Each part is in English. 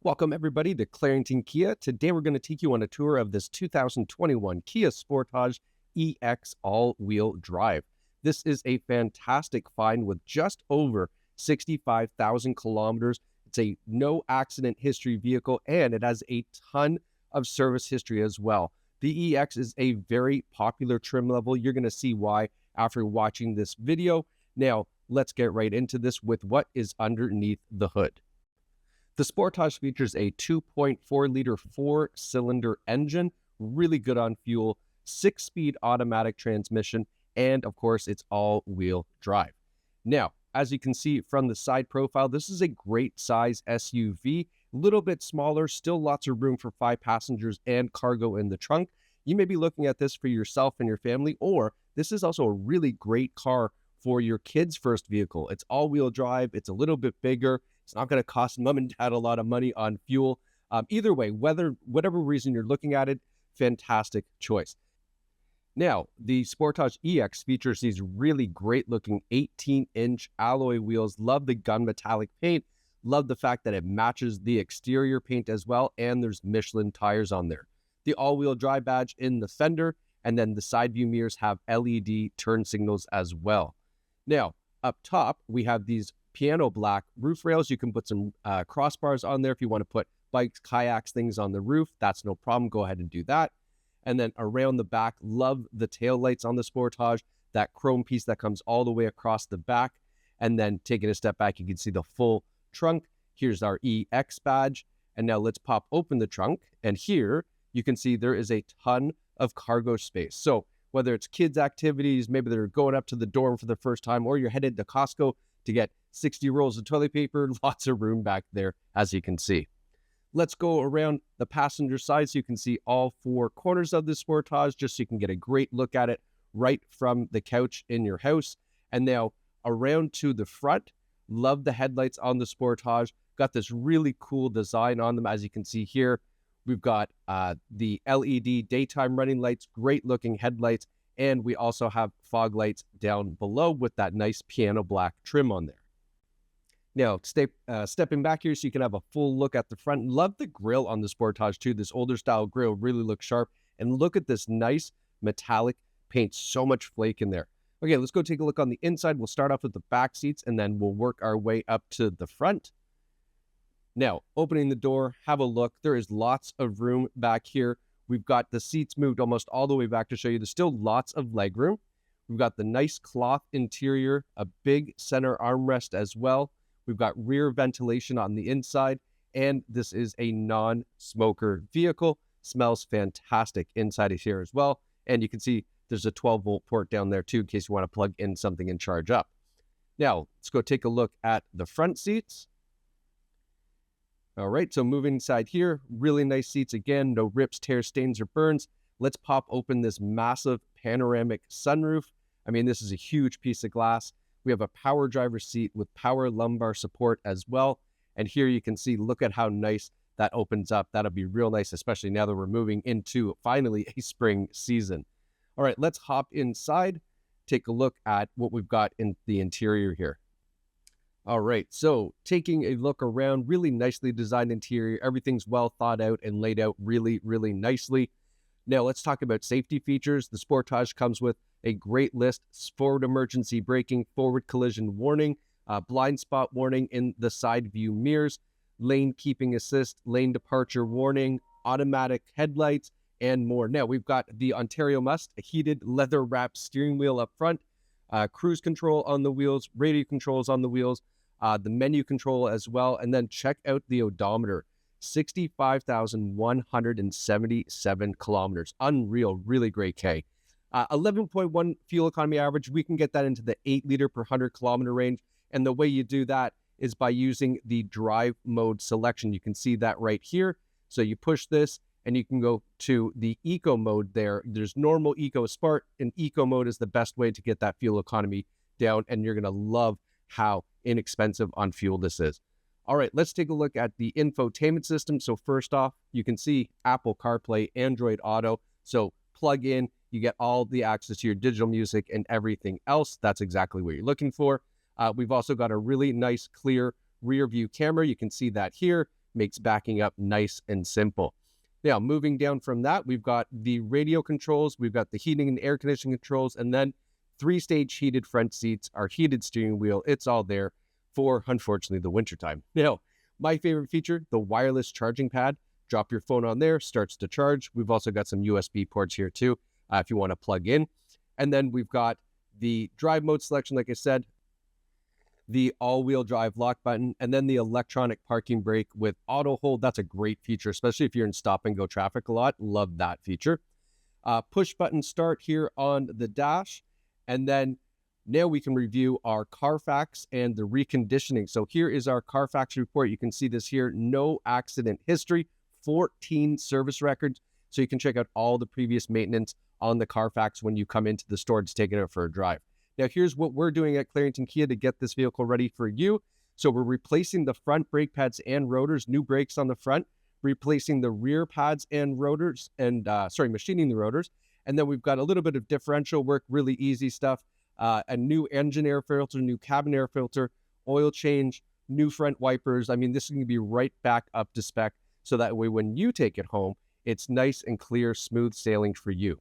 Welcome everybody to Clarington Kia. Today we're going to take you on a tour of this 2021 Kia Sportage EX all-wheel drive. This is a fantastic find with just over 65,000 kilometers. It's a no accident history vehicle and it has a ton of service history as well. The EX is a very popular trim level. You're going to see why after watching this video. Now let's get right into this with what is underneath the hood. The Sportage features a 2.4-liter four-cylinder engine, really good on fuel, 6-speed automatic transmission, and of course, it's all-wheel drive. Now, as you can see from the side profile, this is a great size SUV, a little bit smaller, still lots of room for 5 passengers and cargo in the trunk. You may be looking at this for yourself and your family, or this is also a really great car for your kid's first vehicle. It's all-wheel drive, it's a little bit bigger, it's not going to cost mom and dad a lot of money on fuel. Either way, whatever reason you're looking at it, fantastic choice. Now, the Sportage EX features these really great looking 18-inch alloy wheels. Love the gunmetallic paint. Love the fact that it matches the exterior paint as well, and there's Michelin tires on there. The all-wheel drive badge in the fender, and then the side view mirrors have LED turn signals as well. Now, up top, we have these piano black roof rails. You can put some crossbars on there if you want to put bikes, kayaks, things on the roof. That's no problem. Go ahead and do that. And then around the back, love the tail lights on the Sportage, that chrome piece that comes all the way across the back. And then taking a step back, you can see the full trunk. Here's our EX badge. And now let's pop open the trunk. And here you can see there is a ton of cargo space. So whether it's kids' activities, maybe they're going up to the dorm for the first time, or you're headed to Costco to get 60 rolls of toilet paper, lots of room back there, as you can see. Let's go around the passenger side so you can see all 4 corners of the Sportage, just so you can get a great look at it right from the couch in your house. And now around to the front, love the headlights on the Sportage. Got this really cool design on them, as you can see here. We've got the LED daytime running lights, great looking headlights, and we also have fog lights down below with that nice piano black trim on there. Now, stepping back here so you can have a full look at the front. Love the grille on the Sportage too. This older style grille really looks sharp. And look at this nice metallic paint. So much flake in there. Okay, let's go take a look on the inside. We'll start off with the back seats and then we'll work our way up to the front. Now, opening the door, have a look. There is lots of room back here. We've got the seats moved almost all the way back to show you. There's still lots of leg room. We've got the nice cloth interior, a big center armrest as well. We've got rear ventilation on the inside, and this is a non-smoker vehicle. Smells fantastic inside of here as well. And you can see there's a 12-volt port down there too, in case you want to plug in something and charge up. Now, let's go take a look at the front seats. All right, so moving inside here, really nice seats again, no rips, tears, stains, or burns. Let's pop open this massive panoramic sunroof. I mean, this is a huge piece of glass. We have a power driver's seat with power lumbar support as well. And here you can see, look at how nice that opens up. That'll be real nice, especially now that we're moving into finally a spring season. All right, let's hop inside, take a look at what we've got in the interior here. All right, so taking a look around, really nicely designed interior. Everything's well thought out and laid out really, really nicely. Now let's talk about safety features. The Sportage comes with a great list: forward emergency braking, forward collision warning, blind spot warning in the side view mirrors, lane keeping assist, lane departure warning, automatic headlights, and more. Now we've got the Ontario Must, a heated leather wrapped steering wheel up front, cruise control on the wheels, radio controls on the wheels, the menu control as well. And then check out the odometer, 65,177 kilometers. Unreal, really great K. 11.1 fuel economy average. We can get that into the 8-liter per 100-kilometer range. And the way you do that is by using the drive mode selection. You can see that right here. So you push this and you can go to the eco mode there. There's normal, eco, sport, and eco mode is the best way to get that fuel economy down. And you're going to love how inexpensive on fuel this is. All right, let's take a look at the infotainment system. So first off, you can see Apple CarPlay, Android Auto. So plug in, you get all the access to your digital music and everything else. That's exactly what you're looking for. We've also got a really nice, clear rear view camera. You can see that here. makes backing up nice and simple. Now, moving down from that, we've got the radio controls, we've got the heating and air conditioning controls, and then 3-stage heated front seats, our heated steering wheel. It's all there for, unfortunately, the wintertime. Now, my favorite feature, the wireless charging pad. Drop your phone on there, starts to charge. We've also got some USB ports here too, if you want to plug in. And then we've got the drive mode selection, like I said, the all-wheel drive lock button, and then the electronic parking brake with auto hold. That's a great feature, especially if you're in stop-and-go traffic a lot. Love that feature. Push button start here on the dash, and then now we can review our Carfax and the reconditioning. So here is our Carfax report. You can see this here, no accident history, 14 service records. So you can check out all the previous maintenance on the Carfax when you come into the store to take it out for a drive. Now, here's what we're doing at Clarington Kia to get this vehicle ready for you. So we're replacing the front brake pads and rotors, new brakes on the front, replacing the rear pads and rotors, and machining the rotors. And then we've got a little bit of differential work, really easy stuff, a new engine air filter, new cabin air filter, oil change, new front wipers. I mean, this is going to be right back up to spec. So that way, when you take it home, it's nice and clear, smooth sailing for you.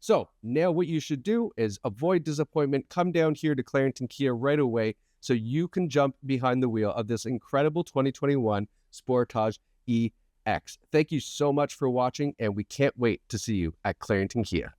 So now what you should do is avoid disappointment. Come down here to Clarington Kia right away so you can jump behind the wheel of this incredible 2021 Sportage EX. Thank you so much for watching, and we can't wait to see you at Clarington Kia.